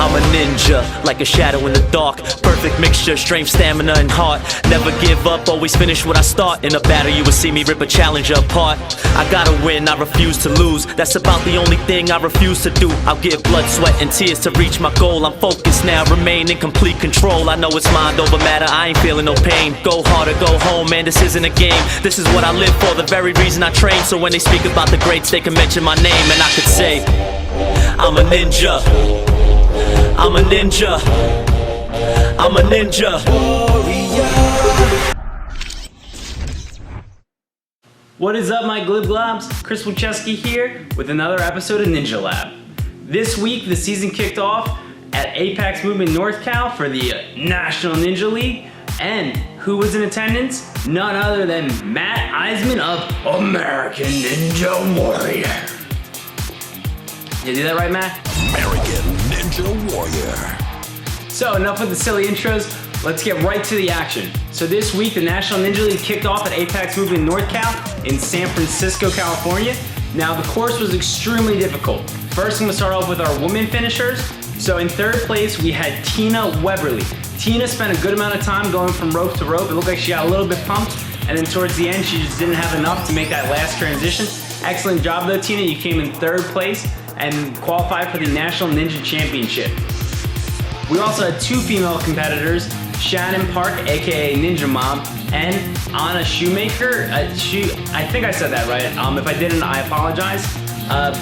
I'm a ninja, like a shadow in the dark. Perfect mixture, strength, stamina, and heart. Never give up, always finish what I start. In a battle you will see me rip a challenger apart. I gotta win, I refuse to lose. That's about the only thing I refuse to do. I'll give blood, sweat, and tears to reach my goal. I'm focused now, remain in complete control. I know it's mind over matter, I ain't feeling no pain. Go hard or go home, man, this isn't a game. This is what I live for, the very reason I train. So when they speak about the greats, they can mention my name, and I could say I'm a ninja, I'm a ninja, I'm a ninja. What is up, my glib globs? Chris Wilczewski here with another episode of Ninja Lab. This week the season kicked off at Apex Movement NorCal for the National Ninja League, and who was in attendance? None other than Matt Eisman of American Ninja Warrior. You do that right, Matt? American Ninja Warrior. So enough with the silly intros, let's get right to the action. So this week the National Ninja League kicked off at Apex Movement NorCal in San Francisco, California. Now the course was extremely difficult. First I'm gonna start off with our women finishers. So in third place we had Tina Weberly. Tina spent a good amount of time going from rope to rope. It looked like she got a little bit pumped, and then towards the end she just didn't have enough to make that last transition. Excellent job though, Tina. You came in third place and qualified for the National Ninja Championship. We also had two female competitors, Shannon Park, aka Ninja Mom, and Anna Shoemaker. I think I said that right. If I didn't, I apologize.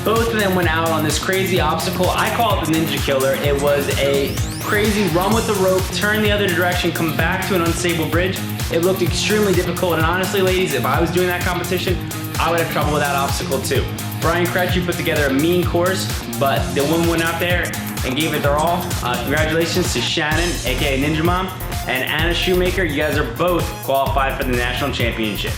Both of them went out on this crazy obstacle. I call it the Ninja Killer. It was a crazy run with the rope, turn the other direction, come back to an unstable bridge. It looked extremely difficult, and honestly, ladies, if I was doing that competition, I would have trouble with that obstacle too. Brian Kretsch put together a mean course, but the women went out there and gave it their all. Congratulations to Shannon, aka Ninja Mom, and Anna Shoemaker. You guys are both qualified for the National Championship.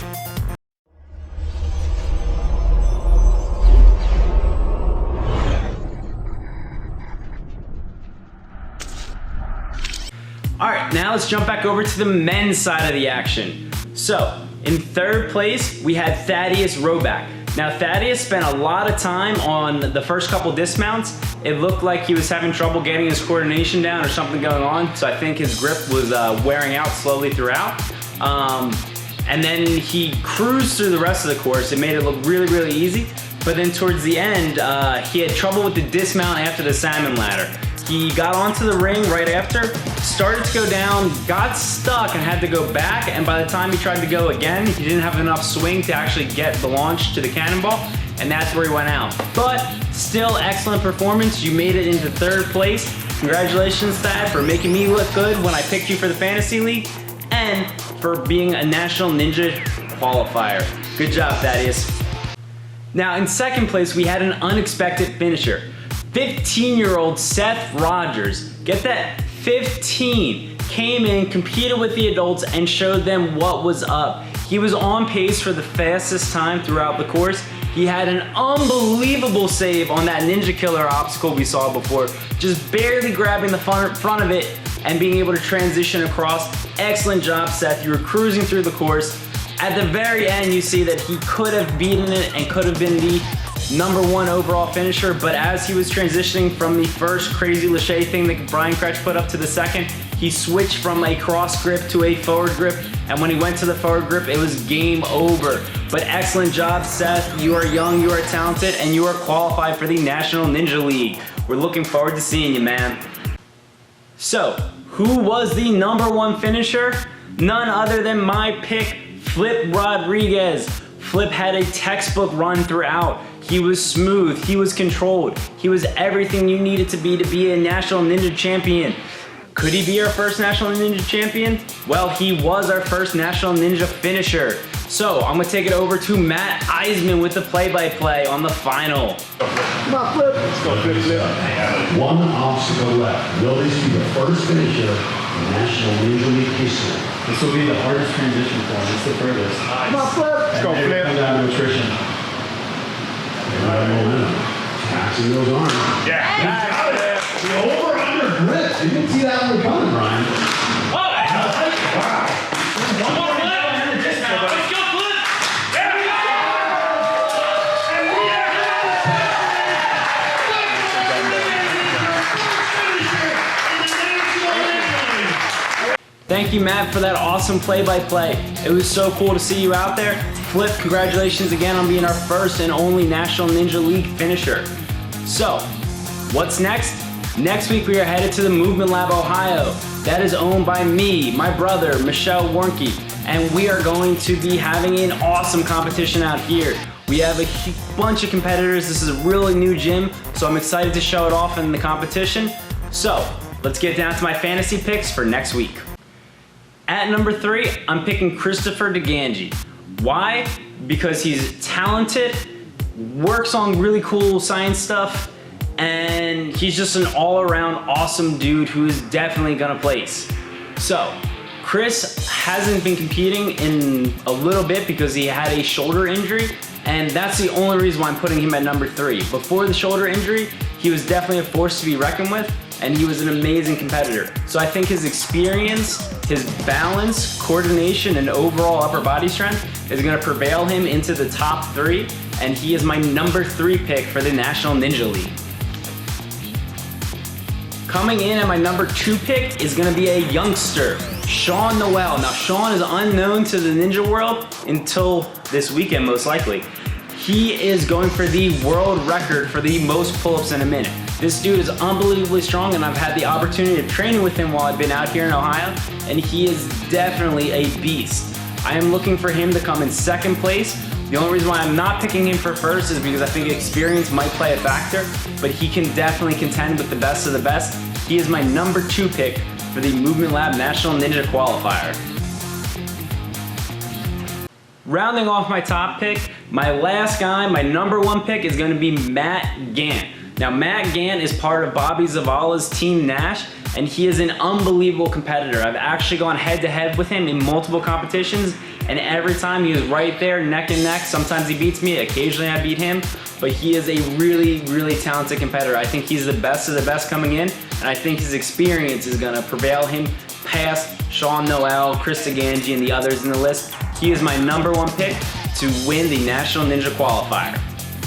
All right, now let's jump back over to the men's side of the action. So, in third place, we had Thaddeus Robeck. Now, Thaddeus spent a lot of time on the first couple dismounts. It looked like he was having trouble getting his coordination down or something going on, so I think his grip was wearing out slowly throughout. And then he cruised through the rest of the course. It made it look really, really easy. But then towards the end, he had trouble with the dismount after the salmon ladder. He got onto the ring right after, started to go down, got stuck and had to go back, and by the time he tried to go again, he didn't have enough swing to actually get the launch to the cannonball, and that's where he went out. But still, excellent performance. You made it into third place. Congratulations, Thad, for making me look good when I picked you for the Fantasy League, and for being a National Ninja qualifier. Good job, Thaddeus. Now, in second place, we had an unexpected finisher. 15-year-old Seth Rogers, get that, 15, came in, competed with the adults, and showed them what was up. He was on pace for the fastest time throughout the course. He had an unbelievable save on that Ninja Killer obstacle we saw before, just barely grabbing the front of it and being able to transition across. Excellent job, Seth. You were cruising through the course. At the very end, you see that he could have beaten it and could have been the #1 overall finisher, but as he was transitioning from the first crazy lache thing that Brian Kretsch put up to the second, he switched from a cross grip to a forward grip, and when he went to the forward grip, it was game over. But excellent job, Seth. You are young, you are talented, and you are qualified for the National Ninja League. We're looking forward to seeing you, man. So, who was the #1 finisher? None other than my pick, Flip Rodriguez. Flip had a textbook run throughout. He was smooth, he was controlled, he was everything you needed to be a National Ninja Champion. Could he be our first National Ninja Champion? Well, he was our first National Ninja finisher. So, I'm gonna take it over to Matt Eisman with the play-by-play on the final. Come on, Flip. Let's go, Flip, Flip. One obstacle left. Will this be the first finisher in National Ninja League history? This will be the hardest transition for him. It's the furthest. Come on, Flip. Let's go, Flip. Come down to attrition. Momentum. Taxing those arms. Yeah. The over-under grip. You didn't see that one coming, Ryan. Oh, wow. One more flip. Let's go, Flip. There we go. Thank you, Matt, for that awesome play-by-play. It was so cool to see you out there. Flip, congratulations again on being our first and only National Ninja League finisher. So, what's next? Next week we are headed to the Movement Lab Ohio. That is owned by me, my brother, Michelle Warnke, and we are going to be having an awesome competition out here. We have a bunch of competitors. This is a really new gym, so I'm excited to show it off in the competition. So, let's get down to my fantasy picks for next week. At number 3, I'm picking Christopher Gangi. Why? Because he's talented, works on really cool science stuff, and he's just an all-around awesome dude who is definitely gonna place. So, Chris hasn't been competing in a little bit because he had a shoulder injury, and that's the only reason why I'm putting him at number 3. Before the shoulder injury, he was definitely a force to be reckoned with, and he was an amazing competitor. So I think his experience, his balance, coordination, and overall upper body strength is gonna prevail him into the top 3, and he is my number 3 pick for the National Ninja League. Coming in at my number 2 pick is gonna be a youngster, Sean Noel. Now, Sean is unknown to the ninja world until this weekend, most likely. He is going for the world record for the most pull-ups in a minute. This dude is unbelievably strong, and I've had the opportunity of training with him while I've been out here in Ohio, and he is definitely a beast. I am looking for him to come in 2nd place. The only reason why I'm not picking him for 1st is because I think experience might play a factor, but he can definitely contend with the best of the best. He is my number 2 pick for the Movement Lab National Ninja Qualifier. Rounding off my top pick, my last guy, my number 1 pick is gonna be Matt Gann. Now, Matt Gann is part of Bobby Zavala's Team Nash, and he is an unbelievable competitor. I've actually gone head-to-head with him in multiple competitions, and every time he was right there, neck and neck. Sometimes he beats me, occasionally I beat him, but he is a really, really talented competitor. I think he's the best of the best coming in, and I think his experience is gonna prevail him past Sean Noel, Chris Gangi, and the others in the list. He is my number 1 pick to win the National Ninja Qualifier.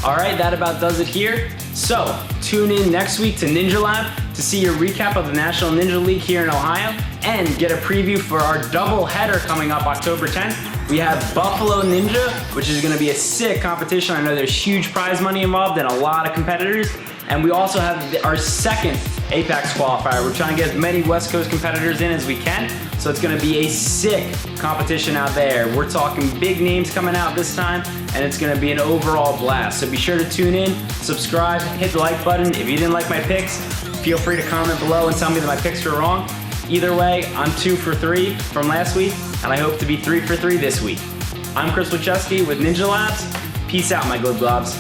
All right, that about does it here. So, tune in next week to Ninja Lab to see a recap of the National Ninja League here in Ohio and get a preview for our double header coming up October 10th. We have Buffalo Ninja, which is gonna be a sick competition. I know there's huge prize money involved and a lot of competitors. And we also have our 2nd Apex qualifier. We're trying to get as many West Coast competitors in as we can. So it's gonna be a sick competition out there. We're talking big names coming out this time, and it's gonna be an overall blast. So be sure to tune in, subscribe, hit the like button. If you didn't like my picks, feel free to comment below and tell me that my picks were wrong. Either way, I'm 2 for 3 from last week, and I hope to be 3 for 3 this week. I'm Chris Wachowski with Ninja Labs. Peace out, my globs.